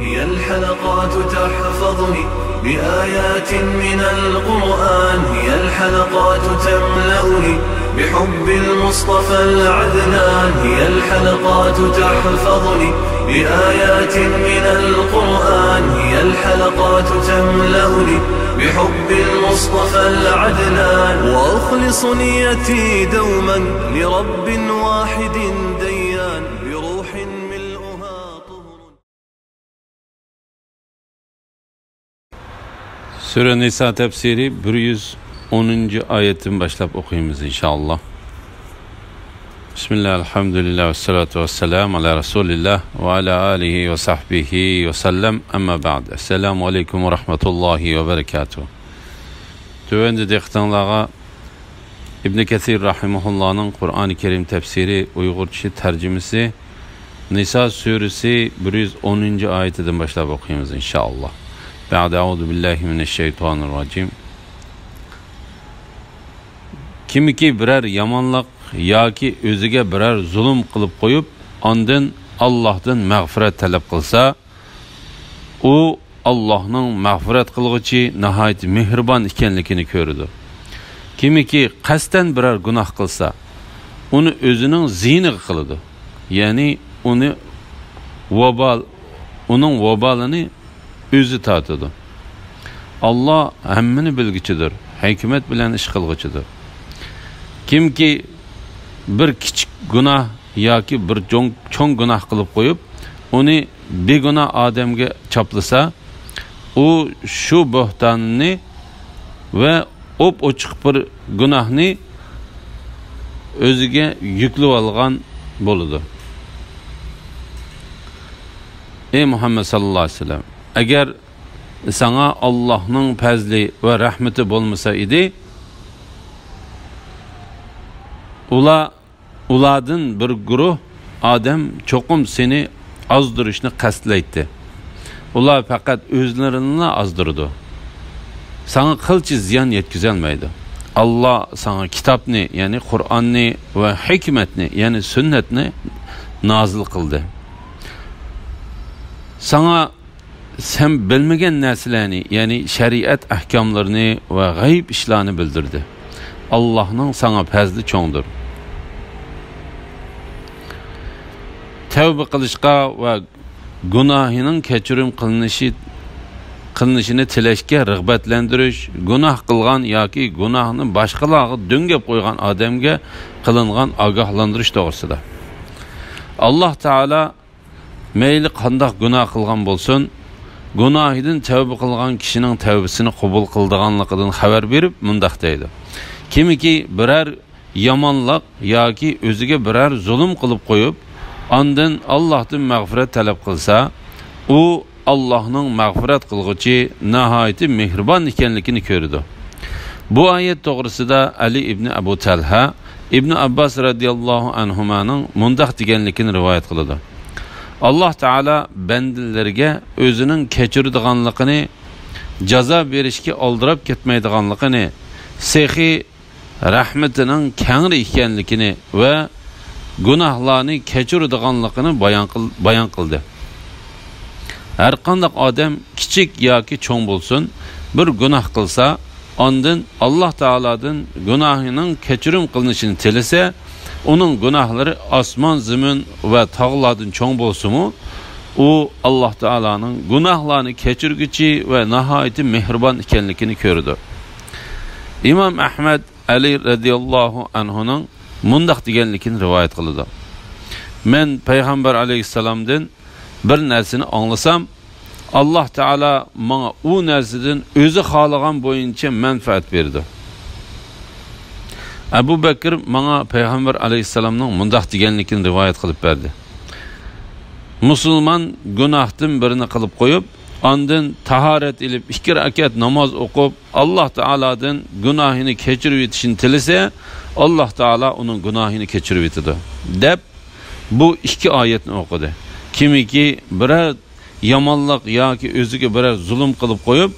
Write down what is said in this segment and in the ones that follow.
هي الحلقات تحفظني بآيات من القرآن، هي الحلقات تملأني بحب المصطفى العدنان، هي الحلقات تحفظني بآيات من القرآن، هي الحلقات تملأني بحب المصطفى العدنان، وأخلص نيتي دوما لرب واحد ديان بروح ملؤها طهر. Sure Nisa tefsiri 110. ayetin başlap okuyumuz inşallah. Bismillah, elhamdülillah ve salatu ve selamu ala Resulillah ve ala alihi ve sahbihi ve sellem, amma ba'd. Esselamu aleyküm ve rahmetullahi ve berekatuhu. Tövende dehtanlığa İbn Kesir rahimahullah'ın Kur'an-ı Kerim tefsiri Uygurca tercümesi Nisa suresi 110. ayetinden başlap okuyumuz inşallah. Ba'de auzu billahi mineşşeytanirracim. Kimiki birer yamanlık yoki o'ziga birer zulm qilib qo'yib, ondan Allohdan mag'firat talab qilsa, u Allohning mag'firat qilg'uchi nihoyat mehribon ekanligini ko'radi. Kimiki qasdan birer gunoh qilsa, uni o'zining ziyniga qiladi. Ya'ni uning vabolini o'zi tortadi. Alloh hammani bilguchidir, hikmat bilan ish qilguchidir. Kimki bir kichik gunoh yoki bir cho'ng gunoh qilib qo'yib, uni begunoh odamga choplasa, u shu bo'htonini va ochiq bir gunohni o'ziga yuklab olgan bo'ladi. Ey Muhammad sallallohu alayhi vasallam, agar sana Allohning fazli va rahmati bo'lmasa edi, ulardan bir guruh odam cho'qim seni azdirishni qasdlaydi. Ular faqat o'zlarini azdirdi. Sana qilchi ziyon yetkazolmaydi. Alloh sana kitobni, ya'ni Qur'onni va hikmatni, ya'ni sunnatni nozil qildi. Sana sen bilmagan narsalarni, ya'ni shariat ahkomlarini va g'ayb ishlarni bildirdi. Allohning sana fazli cho'ngdir. Tavba qilishga va gunohining kechirim qilinishini tilashga rag'batlantirish, gunoh qilgan yoki gunohni boshqalarga do'ngab qo'ygan odamga qilingan ogohlantirish to'g'risida. Alloh taolo mayli qanday gunoh qilgan bo'lsin, gunohidan tavba qilgan kishining tavbasini qabul qildiganligidan xabar berib, mundaq deydi. Kimiki birer yamanlık yoki o'ziga birer zulm qilib qo'yib, ondan Allohdan mag'firat talab qilsa, u Allohning mag'firat qilg'uchi nihoyatda mehribon ekanligini ko'rdi. Bu oyat to'g'risida Ali ibn Abu Talha ibn Abbas radhiyallohu anhumaning mundaq deganligini rivoyat qiladi. Alloh taolo bandalarga o'zining kechiradiganligini, jazo berishga oldirib ketmaydiganligini, sehi rahmetining kengri ekanligini va gunohlarni kechiradiganligini bayon qildi. Har qanday odam kichik yoki cho'ng bo'lsin, bir gunoh qilsa, ondan Alloh taoladan gunohining kechirim qilinishini tilasa, uning gunohlari osmon, zamin va tog'lardan cho'ng bo'lsa-mu, u Alloh taolaning gunohlarni kechirguchi va nihoyat mehribon ekanligini ko'rdi. İmam Ahmad Ali radhiyallohu anhuning mundaq deganligini rivoyat qiladi. Men payg'ambar alayhisalomdan bir narsani anglasam, Alloh taolo menga u narsadan o'zi xohlagan bo'yicha manfaat berdi. Abu Bakr menga payg'ambar alayhisalomning mundaq deganligini rivoyat qilib berdi. Musulmon gunohdan birini qilib qo'yib, ondan tahorat ilib 2 rakat namoz o'qib, Alloh taoladan gunohini kechirib etishini tilasa, Alloh taolo uning gunohini kechirib etadi deb bu 2 oyatni o'qidi. Kimiki birer yamanlık yoki o'ziga birer zulm qilib qo'yib,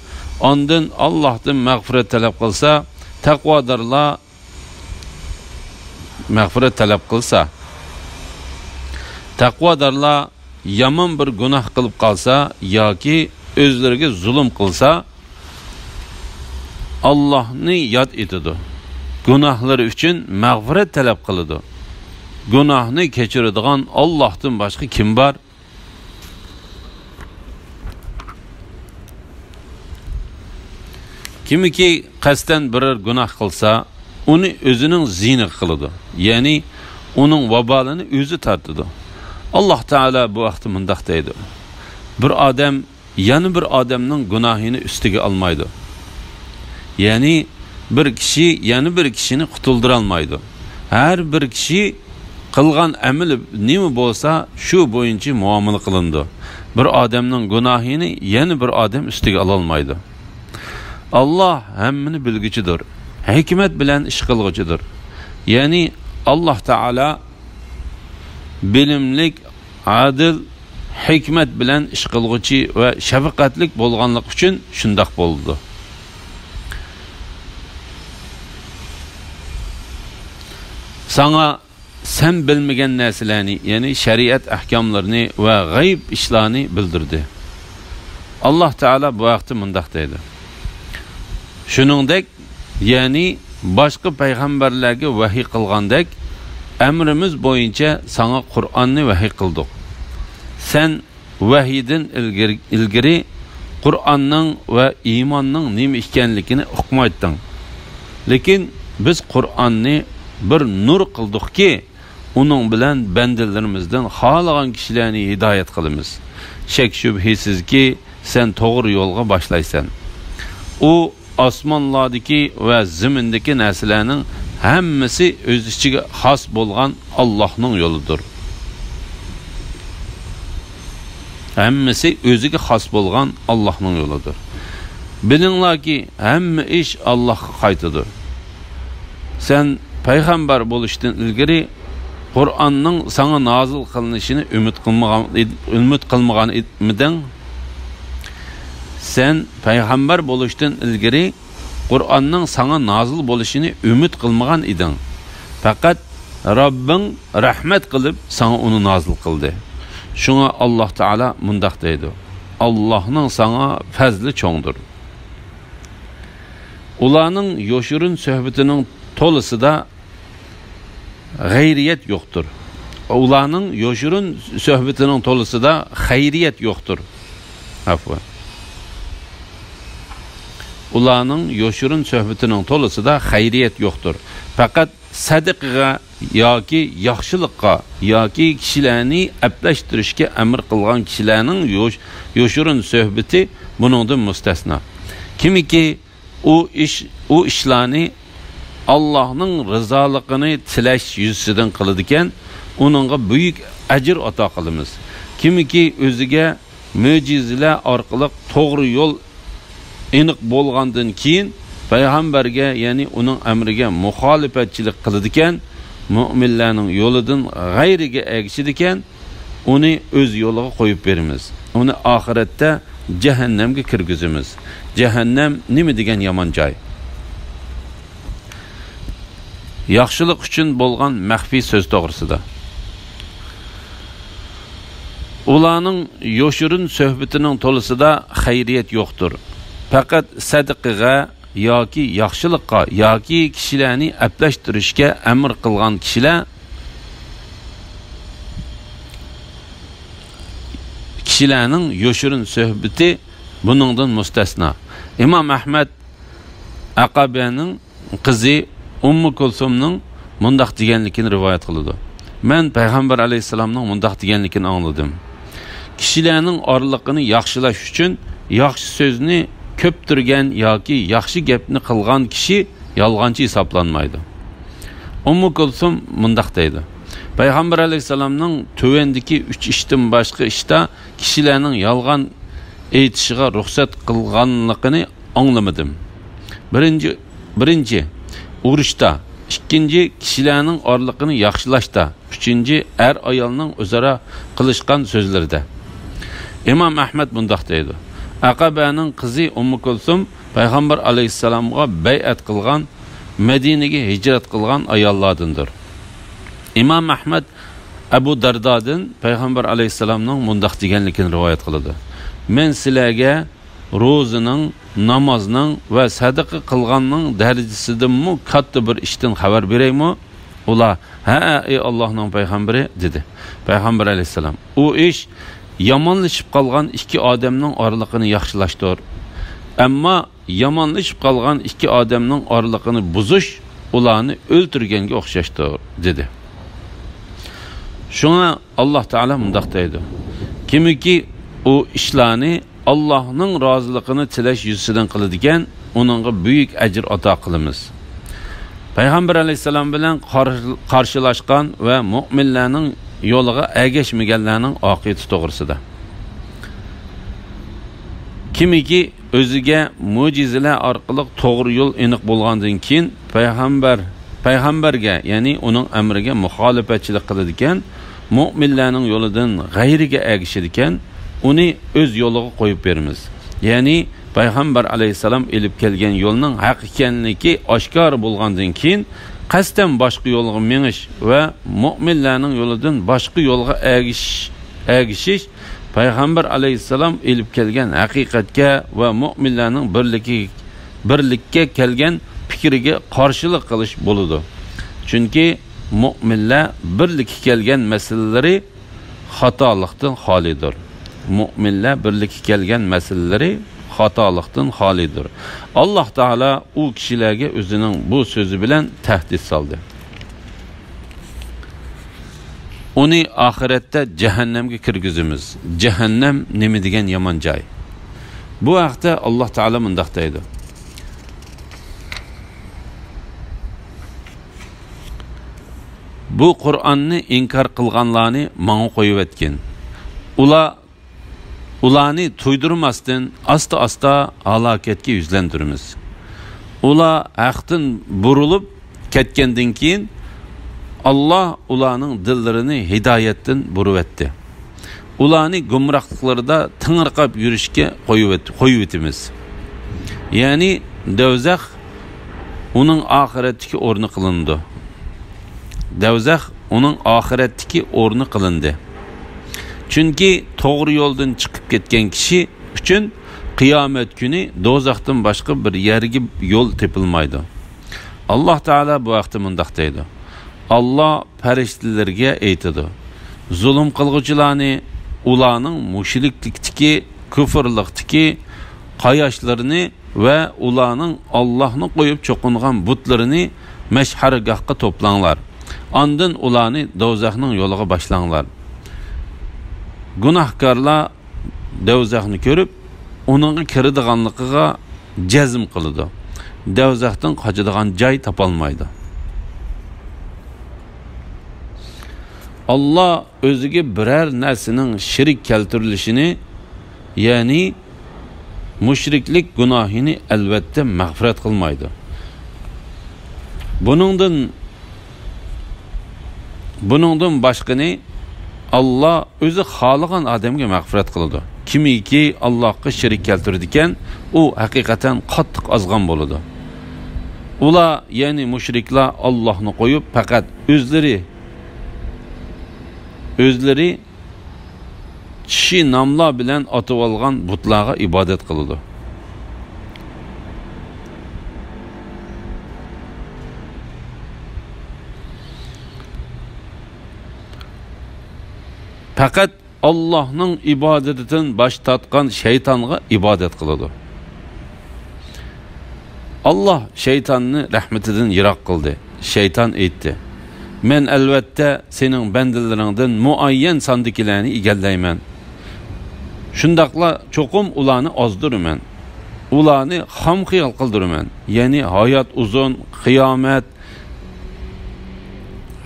ondan Allohdan mag'firat talab qilsa, taqvodorlar mag'firat talab qilsa, taqvodorlar yomon bir gunoh qilib qolsa yoki o'zlariga zulm qilsa Allohni yod etadi. Gunohlari uchun mag'firat talab qiladi. Gunohni kechiradigan Allohdan boshqa kim bor? Kimiki qasdan biror gunoh qilsa, uni o'zining ziyni qiladi. Ya'ni uning vabolini o'zi tortadi. Alloh taolo bu vaqtda mundaq deydi. Bir odam yana bir odamning gunohini ustiga olmaydi. Ya'ni bir kishi yana bir kishini qutuldira olmaydi. Har bir kishi qilgan amali nima bo'lsa, shu bo'yicha muomala qilindi. Bir odamning gunohini yana bir odam ustiga ola olmaydi. Allah hammani bilguchidir. Hikmat bilan ish qilguchidir. Ya'ni Alloh taolo bilimlik, adil, hikmat bilan ish qilguchi va shafqatlik bo'lganlik uchun shundoq bo'ldi. Sana sen bilmagan narsalarni, ya'ni shariat ahkomlarini va g'ayb ishlarni bildirdi. Alloh taolo bu vaqtda mundaq deydi. Shuningdek, ya'ni boshqa payg'ambarlarga vahiy qilgandek, amrimiz bo'yicha sana Qur'onni vahiy qildik. Sen vahiydan ilgari Qur'onning va iymonning nima ekanligini o'qimayding. Lekin biz Qur'onni bir nur qildikki, uning bilan bandalarimizdan xohlagan kishilarni hidoyat qilamiz. Shak shubhisizki, sen to'g'ri yo'lga boshlaysan. U osmonlardagi va zimindagi narsalarning hammasi o'z ichiga xos bo'lgan Allohning yo'lidir. Hammasi o'ziga xos bo'lgan Allohning yo'lidir. Bilinglarki, hamma ish Allohga qaytadi. Sen payg'ambar bo'lishdan ilgari Qur'onning sana nozil qilinishini umid qilmagan eding? Sen payg'ambar bo'lishdan ilgari Qur'onning sana nozil bo'lishini umid qilmagan eding. Faqat Robbing rahmat qilib sana uni nozil qildi. Shunga Alloh taolo mundaq deydi. Allohning sana fazli cho'ngdir. Ularning yo'shirin suhbatining to'lisida g'ayriyat yo'qdir. Ularning yo'shirin suhbatining to'lisida xayriyat yo'qdir. Afwan. Ularning yo'shirin suhbatining to'lisida xayriyat yo'qdir. Faqat sadaqaga yoki yaxshilikqa yoki kishilarni aplashtirishga amr qilgan kishilarning yo'shirin suhbati buningdan mustasno. Kimiki u ishlarni Allohning rizoligini tilash yuzidan qiladigan, uningga buyuk ajr ato qilamiz. Kimiki o'ziga mo'jizalar orqali to'g'ri yo'l aniq bo'lgandan keyin payg'ambarga, ya'ni uning amriga muxolifatchilik qiladigan, mu'minlarning yo'lidan g'ayriga ergishadigan, uni o'z yo'liga qo'yib beramiz. Uni oxiratda jahannamga kirgizamiz. Jahannam nima degan yomon joy? Yaxshilik uchun bo'lgan maxfiy so'z to'g'risida. Ularning yo'shirin suhbatining to'lisida xayriyat yo'qdir. Faqat sadaqaga yoki yaxshilikqa yoki kishilarni aplashtirishga amr qilgan kishilarning yo'shirin suhbati buningdan mustasno. Imom Ahmad Aqabaning qizi Ummu Kulsumning mundaq deganligini rivoyat qiladi. Men payg'ambar alayhisolamning mundaq deganligini angladim. Kishilarning orliqini yaxshilash uchun yaxshi so'zni ko'p turgan yoki yaxshi gapni qilgan kishi yolg'onchi hisoblanmaydi. Ummu Kulsum mundaq deydi. Payg'ambar alayhisolamning tuvandagi 3 ishdan boshqa ishda kishilarning yolg'on aytishiga ruxsat qilganligini anglamadim. Birinchi urushda, ikkinchi kishilarning orliqini yaxshilashda, uchinchi ayolning o'zaro qilishgan so'zlarida. Imom Ahmad mundaq deydi. Aqabaning qizi Ummu Kulsum payg'ambar alayhisolamga bay'at qilgan, Madinaga hijrat qilgan ayollardandir. Imom Ahmad Abu Dardadan Peygamber aleyhisselamның mundaq deganligini rivoyat qiladi. Men sizlarga ro'zining, namozning va sadaqa qilganning darajasidanmi katta bir ishdan xabar beraymi? Ular, "Ha, ey Allohning payg'ambari" dedi. Payg'ambar aleyhisselam, "U ish yomonlashib qolgan ikki odamning oraligini yaxshilashdir. Ammo yomonlashib qolgan ikki odamning oraligini buzish ularni o'ltirganga o'xshashdir" dedi. Şuna Allah Teala mundaq deydi. Kimiki o ishlarni Allohning roziligini tilash yuzidan qiladigan, uningga buyuk ajr ato qilamiz. Payg'ambar alayhisalom bilan qarshilashgan va mu'minlarning yo'liga ergashmaganlarning oqibati to'g'risida. Kimiki o'ziga mo'jizalar orqali to'g'ri yo'l aniq bo'lgandan keyin payg'ambarga, ya'ni uning amriga muxolifatchilik qiladigan, mu'minlarning yo'lidan g'ayriga ergashadigan, uni o'z yo'liga qo'yib beramiz. Ya'ni payg'ambar alayhisalom elib kelgan yo'lning haq ekanligi oshkor bo'lgandan keyin qasddan boshqa yo'lga menish va mu'minlarning yo'lidan boshqa yo'lga ergashish payg'ambar alayhisalom elib kelgan haqiqatga va mu'minlarning birlikka kelgan fikriga qarshilik qilish bo'ladi. Chunki mu'minlar birlikka kelgan masalalari xatolikdan xolidir. Mu'minlar birlikka kelgan masalalari xatolikdan xolidir. Alloh taolo u kishilarga o'zining bu so'zi bilan tahdid soldi. Uni oxiratda jahannamga kirgizamiz. Jahannam nima degan yomon joy. Bu vaqtda Alloh taolo mundaq deydi. Bu Qur'onni inkar qilganlarni menga qo'yib etgan. Ularni to'ydirmasdan asta-asta halokatga yuzlantiramiz. Ular haqdan burilib ketgandan keyin Allah ularning dillarini hidoyatdan burib etdi. Ularni gumrohliklarida tingirqab yurishga qo'yib etimiz. Ya'ni dovzax uning oxiratdagi o'rni qilindi. Dovzax uning oxiratdagi o'rni qilindi. Chunki to'g'ri yo'ldan chiqib ketgan kishi uchun qiyomat kuni do'zaxdan boshqa bir yerga yo'l tepilmaydi. Alloh taolo bu vaqtda mundaq deydi. Allah farishtalarga aytadi. Zulm qilguvchilarni, ularning mushriklikdagi, kufrlikdagi qayoshlarini va ularning Allohni qo'yib cho'qingan butlarini mashhargohga to'planglar. Ondan ularni do'zaxning yo'liga boshlanglar. Gunohkorlar do'zaxni ko'rib, uning kiradiganligiga jazm qiladi. Do'zaxdan qochadigan joy topolmaydi. Allah o'ziga biror narsaning shirik keltirilishini, ya'ni mushriklik gunohini albatta mag'firat qilmaydi. Buningdan boshqani Allah o'zi xohlagan odamga mag'firat qiladi. Kimiki Allohga shirik keltirdi ekan, u haqiqatan qattiq azg'on bo'ladi. Ular, ya'ni mushriklar Allohni qo'yib faqat o'zlari kishi nomlar bilan atib olgan butlarga ibodat qiladi. Faqat Allohning ibodatidan bosh tortgan shaytonga ibodat qiladi. Allah shaytonni rahmatidan yiroq qildi. Shayton aytdi: "Men albatta sening bandalaringdan muayyan sondakilarni egallayman. Shundaqla cho'qim ularni ozdiraman. Ularni xam xiyol qildiraman. Ya'ni hayot uzun, qiyomat,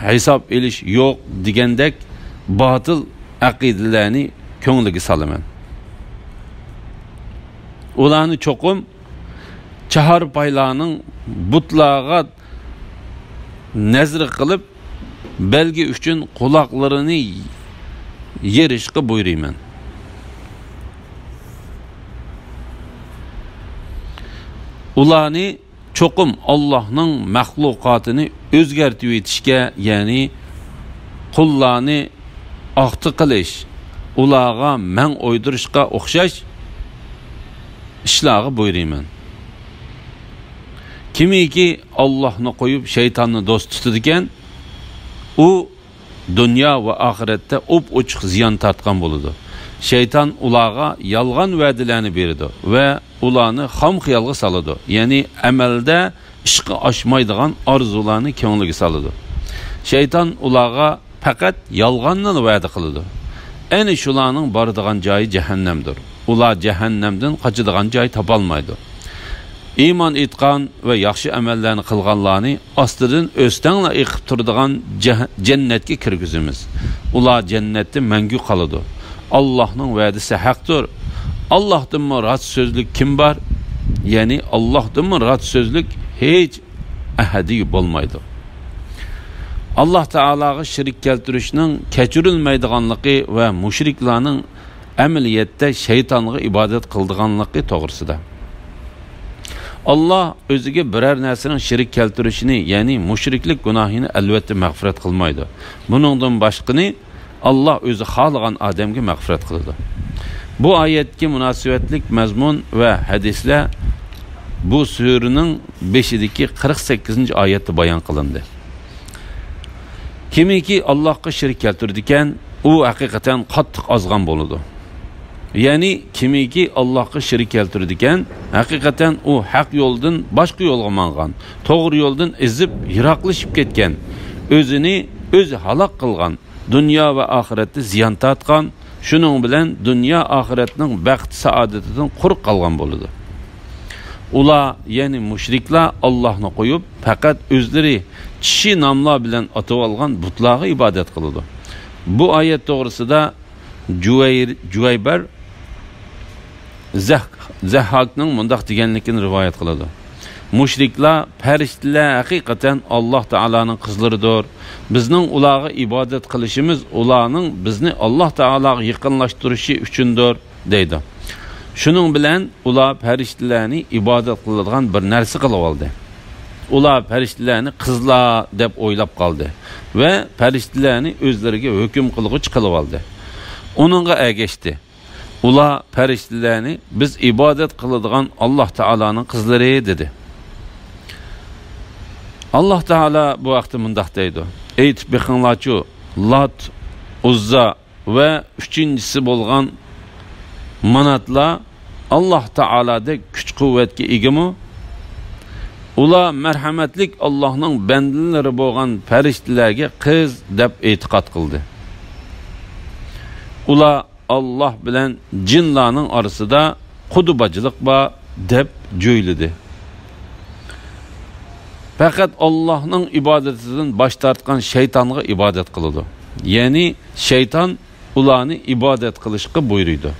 hisob elish yo'q degandek botil aqidalarni ko'ngliga solaman. Ularni cho'qim chahar paylarning butlarga nazr qilib, belgi uchun quloqlarini yerishga buyurayman. Ularni cho'qim Allohning mahluqotini o'zgartirib etishga, ya'ni qullarni aqti qilish, ularga man o'ydirishga o'xshash ishlarga buyurayman. Kimiki Allohni qo'yib shaytonni do'st tutadigan, u dunyo va oxiratda ochiq ziyon tortgan bo'ladi. Shayton ularga yolg'on va'dalarni beradi va ularni xom xiyolga soladi. Ya'ni amalda ishga oshmaydigan orzularni ko'ngliga soladi. Shayton ularga faqat yolg'onni va'da qiladi. Ayni shularning boradigan joyi jahannamdir. Ular jahannamdan qochadigan joy topolmaydi. İman etgan ve yaxshi amallarni qilganlarni ostidan o'stangla eqib turadigan jannatga kirgizamiz. Ular jannatda mangu qoladi. Allohning va'dasi haqdir. Allohdan rad so'zlik kim bor? Ya'ni Allohdan rad so'zlik hech ahadi bo'lmaydi. Alloh taolaga shirik keltirishning kechirilmaydiganligi va mushriklarning amaliyotda shaytonga ibodat qildiganligi to'g'risida. Allah o'ziga biror narsaning shirik keltirishini, ya'ni mushriklik gunohini albatta mag'firat qilmaydi. Buningdan boshqani Allah o'zi xohlagan odamga mag'firat qiladi. Bu oyatga munosabatlik mazmun va hadislar bu suraning 5-dagi 48-oyatda bayon qilindi. Kimiki Allohga shirik keltirdigan, u haqiqatan qattiq ozgan bo'ladi. Ya'ni kimiki Allohga shirik keltirdigan, haqiqatan u haq yo'ldan boshqa yo'lga mangan, to'g'ri yo'ldan ezib yiroqlashib ketgan, o'zini o'zi halok qilgan, dunyo va oxiratda ziyon tortgan, shuning bilan dunyo oxiratning baxt saodatidan quruq qolgan bo'ladi. Ular, ya'ni mushriklar Allohni qo'yib, faqat o'zlari kishi nomlar bilan atib olgan butlarga ibodat qiladi. Bu oyat to'g'risida Juvaybar Zahhakning mundaq deganligini rivoyat qiladi. Mushriklar, farishtalar haqiqatan Alloh taolaning qizlaridir. Bizning ularga ibodat qilishimiz ularning bizni Alloh taolaga yaqinlashtirishi uchundir, deydi. Shuning bilan ular farishtalarni ibodat qiladigan bir narsa qilib oldi. Ular farishtalarni qizlar deb o'ylab qoldi va farishtalarni o'zlariga hukm qilg'ich qilib oldi. Onunğa ergeçti. Ular farishtalarni biz ibodat qiladigan Alloh taolaning qizlari dedi. Alloh taolo bu vaqtda mundaq deydi: "Aytib beqinglarchu, Lat, Uzza va uchinchisi bo'lgan manatlar Alloh taolada kuch-quvvatga egami? Ular marhamatlik Allohning bandalari bo'lgan farishtalarga qiz deb e'tiqod qildi. Ular Allah bilen cinlarning arasida qudubacılık var deb jo'yladi. Faqat Allohning ibodatidan bosh tortgan shaytonga ibodat qiladi. Ya'ni shayton ularni ibodat qilishga buyurdi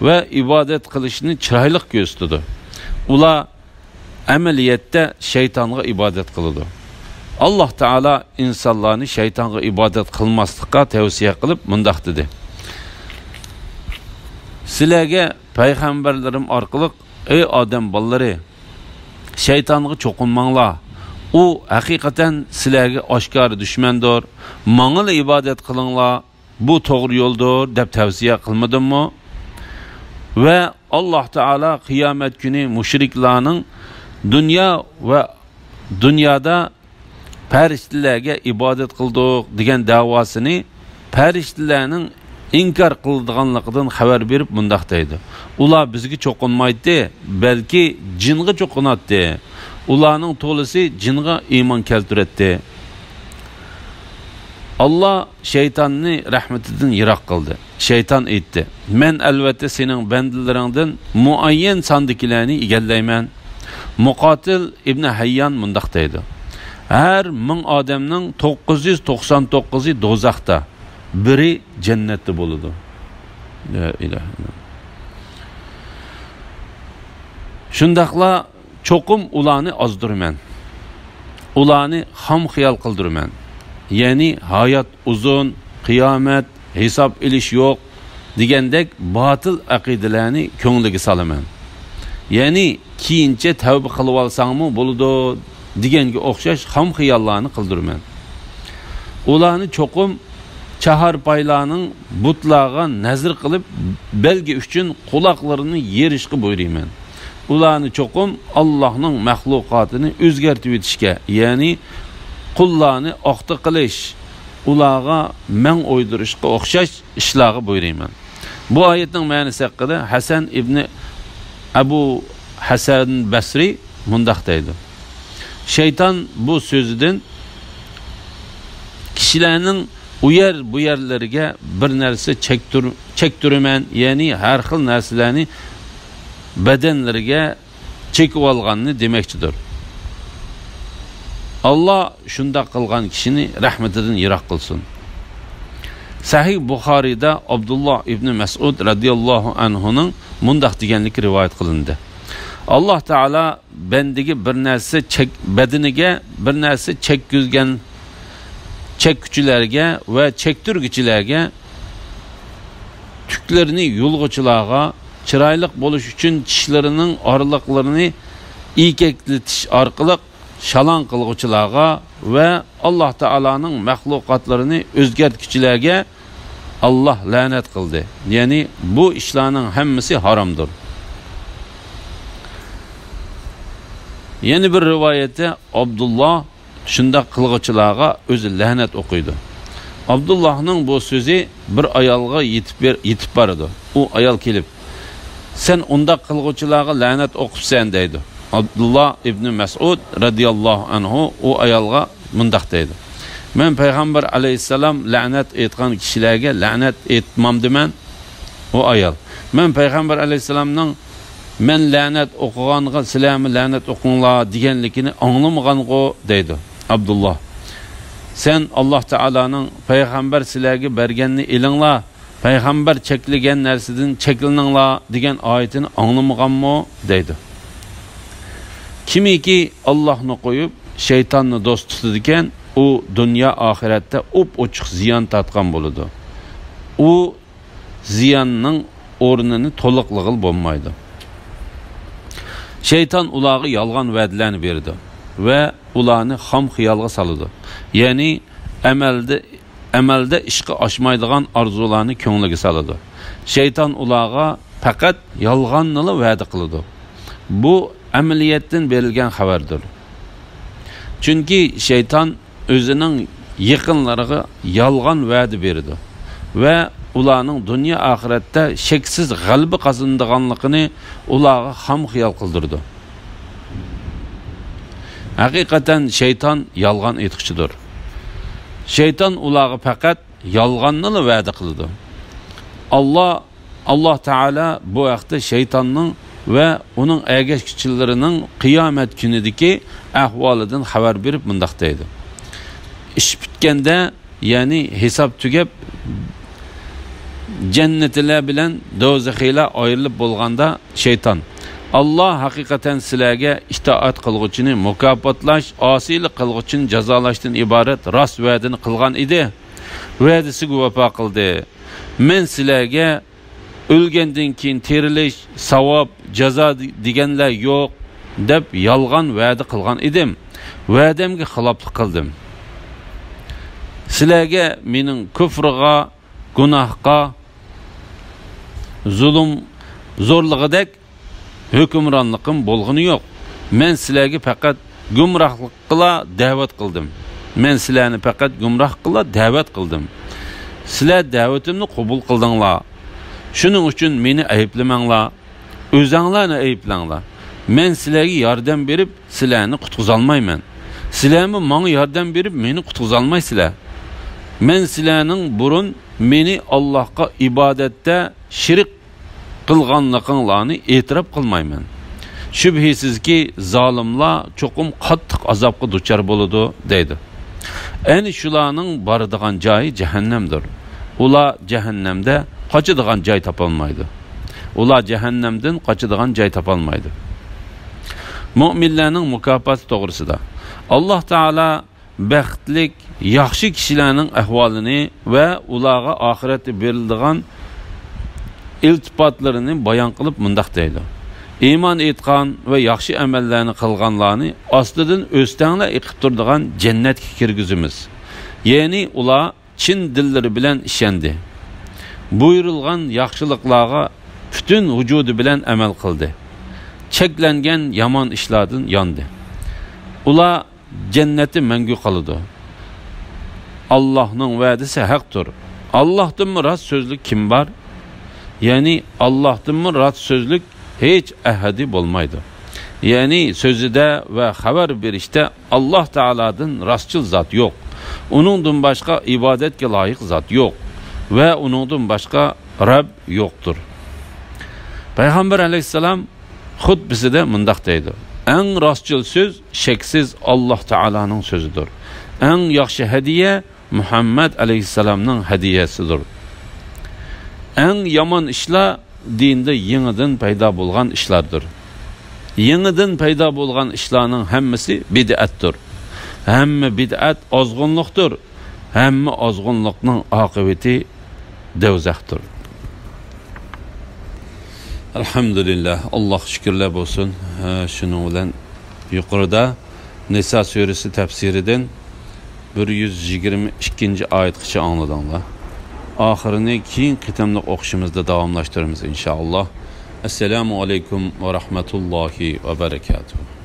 va ibodat qilishni chiroyli ko'rsatdi. Ular amaliyotda shaytonga ibodat qiladi. Alloh taolo insonlarni shaytonga ibodat qilmaslikka tavsiya qilib mundaq dedi: Sizlarga payg'ambarlarim orqali ey odam bolalari, shaytonga cho'qinmanglar. U haqiqatan sizlarga oshkor dushmandir. Manga ibodat qilinglar. Bu to'g'ri yo'ldir deb tavsiya qilmadimmi? Va Alloh taolo qiyomat kuni mushriklarning dunyoda farishtalarga ibodat qildik degan da'vosini farishtalarning inkar qildiganligidan xabar berib mundaq deydi: Ular bizga cho'qinmaydi, balki jinga cho'qinadi. Ularning to'lisi jinga iymon keltiradi. Allah shaytonni rahmatidan yiroq qildi. Shayton aytdi: "Men albatta sening bandalaringdan muayyan sondakilarni egallayman." Muqotil ibn Hayyan mundaq deydi: Her 1000 odamning 999'i do'zaxda, biri jannatda bo'ladi. La ilaha illalloh. Shundaqla cho'qim ularni ozdirman. Ularni ham xiyol qildirman. Ya'ni hayot uzun, qiyomat, hisob ilish yo'q degandek botil aqidalarni ko'ngliga solaman. Ya'ni keyincha tavba qilib olsangmi bo'ladi deganga o'xshash ham xiyollarni qildirman. Ularni cho'qim çaharpaylarning butlarga nazr qilib belgi uchun quloqlarini yerishga buyurayman. Ularni cho'qim Allohning mahluqotini o'zgartib etishga, ya'ni qullarni oqti qilish, ularga man o'ydirishga o'xshash ishlarga buyurayman. Bu oyatning ma'nosi haqida Hasan ibn Abu Hasan Basri mundaq deydi. Şeytan bu so'zidan kishilarning u bu yerlarga bir narsa chektiriman, ya'ni har xil narsalarni badanlariga chekib olganini demakchidir. Allah shunda qilgan kishini rahmatidan yiroq qilsin. Sahih Buxoriyda Abdullah ibn Mas'ud radhiyallohu anhuning mundaq deganligi rivoyat qilindi. Allah Taala bendiga bir narsa badaniga bir narsa chekkizgan chekkuchilarga va chektirguchilarga tuklarini yulg'uchilarga chiroyli bo'lish uchun tishlarining oraliqlarini iykeklitish orqali shalon qilg'uchilarga va Alloh taolaning mahluqotlarini o'zgartguchilarga Allah la'nat qildi. Ya'ni bu ishlarning hammasi haromdir. Yeni bir rivayette Abdullah shunda qilg'uchilarga o'zi la'nat o'qiydi. Abdullahning bu so'zi bir ayolga yetib boradi. U ayol kelib, "Sen unda qilg'uchilarga la'nat o'qibsan" deydi. Abdullah ibn Mas'ud radhiyallohu anhu o ayolga mundaq deydi: "Men payg'ambar alayhisalom la'nat etgan kishilarga la'nat etmamdiman." O ayol: "Men payg'ambar alayhisalomning men la'nat o'qiganga sizlarmi la'nat o'qinglar deganligini anglamagan-ku" deydi. Abdullah: "Sen Alloh taolaning payg'ambar sizlarga berganini elinglar, payg'ambar cheklagan narsadan cheklaninglar degan oyatini anglamaganmi?" deydi. Kimiki Allohni qo'yib shaytonni do'st tutadigan, u dunyo oxiratda ochiq ziyon tatgan bo'ladi. U ziyonning o'rnini to'liqlig'il bo'lmaydi. Şeytan ularga yolg'on va'dalarni berdi va ularni xom xiyolga soladi. Ya'ni amalda ishga oshmaydigan orzularni ko'ngliga soladi. Şeytan ularga faqat yolg'onni va'da qiladi. Bu amaliyatdan berilgan xabardir. Chunki şeytan o'zining yaqinlariga yolg'on va'da berdi va ularning dunyo oxiratda sheksiz g'alaba qozonadiganligini ularga ham xiyol qildirdi. Haqiqatan şeytan yolg'on aytquchidir. Şeytan ularga faqat yolg'onni va'da qildi. Allah Taala bu vaqtda şeytanning va uning ergashchilarining qiyomat kunidagi ahvolidan xabar berib mundaq deydi: "Ish bitganda, ya'ni hisob tugab cennetler bilen do'zaxiylar ayrilib bo'lganda şeytan: Allah haqiqatan sizlarga itoat qilg'uvchini mukofotlash, osiylik qilg'uvchini jazolashdan iborat rost va'dani qilgan edi. Va'dasiga vafo qildi. Men sizlarga o'lgandan keyin terilish, savob, jazo deganlar yo'q deb yolg'on va'da qilgan edim. Va'damga xiloflik qildim. Sizlarga mening kufrga, gunohga, zulm, zo'rlig'idek hukmronligim bo'lg'ini yo'q. Men sizlarga faqat gumrohlikqa da'vat qildim. Men sizlarni faqat gumroh qila da'vat qildim. Sizlar da'vatimni qabul qildinglar. Shuning uchun meni ayblamanglar. O'zinglarni ayblanglar. Men sizlarga yordam berib, sizlarni qutqizolmayman. Sizlarmi menga yordam berib, meni qutqizolmaysizlar. Men sizlarning burun meni Allohga ibodatda shirk qilganliklarini e'tirof qilmayman. Shubhisizki zolimlar cho'qim qattiq azobga duchor bo'ladi deydi. Ayni shularning boradigan joyi jahannamdir. Ular jahannamda qochadigan joy topolmaydi. Ular jahannamdan qochadigan joy topolmaydi. Mu'minlarning mukofoti to'g'risida Alloh taolo baxtlik, yaxshi kishilarning ahvolini va ularga oxiratda beriladigan iltifotlarini bayon qilib mundaq deydi: "Iymon etgan va yaxshi amallarni qilganlarni ostidan o'stanglar iqib turadigan jannatga kirgizamiz. Ya'ni ular chin dillari bilan ishondi. Buyurilgan yaxshiliklarga bütün vücudu bilan amal qildi. Cheklangan yomon ishlardan yondi. Ular jannati mangu qoladi. Allah'ның va'disi haqdir. Allah'tan mı rast sözlük kim var? Yani Allah'tan mı rast sözlük hiç ahadi olmaydı. Yani sözüde ve haber verişte Allah Teala'dan rastçıl zat yok. Onundan başka ibadetke layık zat yok. Ve onundan başka Rab yoktur. Peygamber aleyhisselam hutbesinde mındak deydi. En rastçıl söz şeksiz Allah Teala'nın sözüdür. En yaxşı hediye Muhammed aleyhisselamның hediyesidir. En yaman işler dinde yeniden payda bulgan işlerdir. Yeniden payda bulgan işlerin hemmesi bid'attir. Hemme bid'at azgınlıktır. Hemme azgınlıkның akıbeti devzektir. Elhamdülillah. Allah şükürler olsun. Şunun bilen yukarıda Nisa suresi tefsiriden 122. ayetkiçi anladığınla. Ahirini keyin qitimliq o'qishimizda davomlashtiramiz inshaalloh. Assalomu alaykum va rahmatullohi va barakatuh.